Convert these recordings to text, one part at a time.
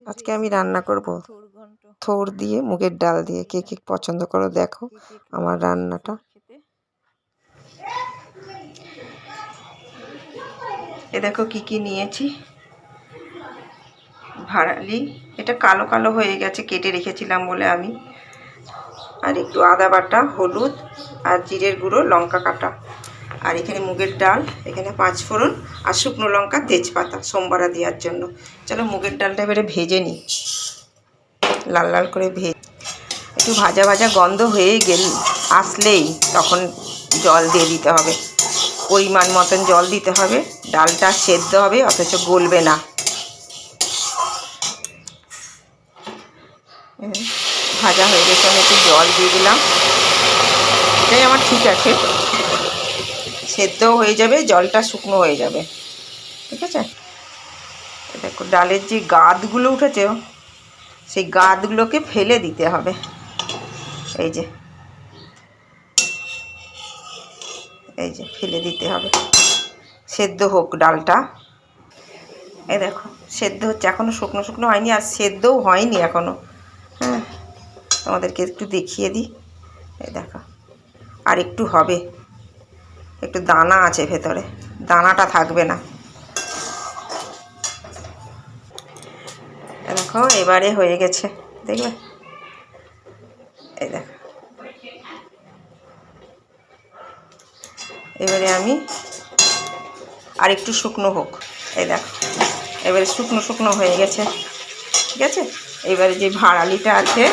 আজকে আমি রান্না করব থোড় দিয়ে মুগের ডাল দিয়ে। কে কে পছন্দ করো দেখো আমার রান্নাটা। এ দেখো কি কি নিয়েছি। ভাড়ালি, এটা কালো কালো হয়ে গেছে, কেটে রেখেছিলাম বলে আমি। আর একটু আদা বাটা, হলুদ আর জিরের গুঁড়ো, লঙ্কা কাটা। আর এখানে মুগের ডাল, এখানে 5 ফোড়ন আর শুকনো লঙ্কা, তেজপাতা সোমবারা দেওয়ার জন্য। চলো মুগের ডালটা এবারে ভেজে নিই, লাল লাল করে একটু ভাজা ভাজা গন্ধ হয়ে আসলেই তখন জল দিয়ে দিতে হবে। পরিমাণ মতন জল দিতে হবে। ডালটা সেদ্ধ হবে অথচ গলবে না। ভাজা হয়ে গেছে, আমি একটু জল দিয়ে দিলাম। এটাই আমার ঠিক আছে, সেদ্ধও হয়ে যাবে, জলটা শুকনো হয়ে যাবে। ঠিক আছে। দেখো ডালের যে গাদগুলো উঠেছে, সেই গাদগুলোকে ফেলে দিতে হবে। এই যে ফেলে দিতে হবে। সেদ্ধ হোক ডালটা। এই দেখো সেদ্ধ হচ্ছে, এখনও শুকনো শুকনো হয়নি, আর সেদ্ধও হয়নি এখনও। হ্যাঁ, তোমাদেরকে একটু দেখিয়ে দিই। এই দেখো আর একটু হবে, একটু দানা আছে ভেতরে, দানাটা থাকবে না। দেখো এবারে হয়ে গেছে, দেখবে। এই দেখো এবারে আমি আর একটু শুকনো হোক। এই দেখো এবারে শুকনো শুকনো হয়ে গেছে। ঠিক আছে। এবারে যে ভাড়ালিটা আছে,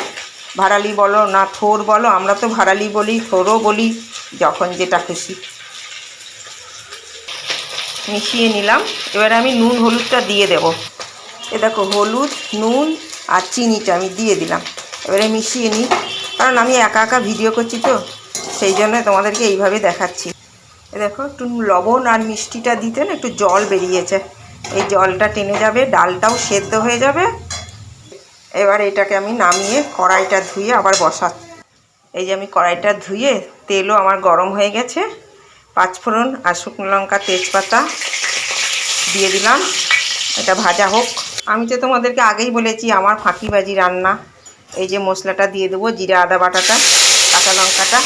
ভাড়ালি বলো না থোড় বলো, আমরা তো ভাড়ালি বলি, থোড়ও বলি, যখন যেটা খুশি। মিশিয়ে নিলাম। এবারে আমি নুন হলুদটা দিয়ে দেব। এ দেখো হলুদ, নুন আর চিনিটা আমি দিয়ে দিলাম। এবারে মিশিয়ে নিই, কারণ আমি একা একা ভিডিও করছি তো, সেই জন্য তোমাদেরকে এইভাবে দেখাচ্ছি। এ দেখো একটু লবণ আর মিষ্টিটা দিতে না একটু জল বেরিয়েছে, এই জলটা টেনে যাবে, ডালটাও সেদ্ধ হয়ে যাবে। এবার এটাকে আমি নামিয়ে কড়াইটা ধুয়ে আবার বসাচ্ছি। এই যে আমি কড়াইটা ধুয়ে, তেলও আমার গরম হয়ে গেছে। 5 ফোড়ন আর শুকনো লঙ্কা, তেজপাতা দিয়ে দিলাম। এটা ভাজা হোক। আমি তো তোমাদেরকে আগেই বলেছি আমার ফাঁকিবাজি রান্না। এই যে মশলাটা দিয়ে দেবো, জিরা আদা বাটাটা, কাঁচা লঙ্কাটা।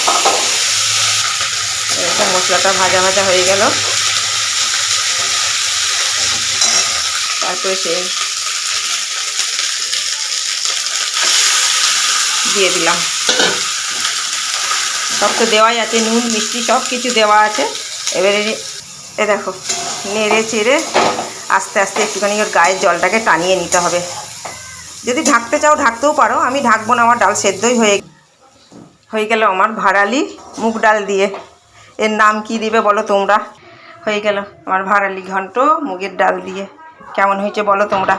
এটা মশলাটা ভাজা ভাজা হয়ে গেল। তারপরে সে দিয়ে দিলাম। সব তো দেওয়াই আছে, নুন মিষ্টি সব কিছু দেওয়া আছে। এবারে এ দেখো নেড়ে চেড়ে আস্তে আস্তে একটুখানি ওর গায়ের জলটাকে টানিয়ে নিতে হবে। যদি ঢাকতে চাও ঢাকতেও পারো, আমি ঢাকবো না, আমার ডাল সেদ্ধই হয়ে গেল আমার ভাড়ালি মুগ ডাল দিয়ে। এর নাম কি দিবে বলো তোমরা? হয়ে গেল আমার ভাড়ালি ঘন্ট মুগের ডাল দিয়ে। কেমন হয়েছে বলো তোমরা?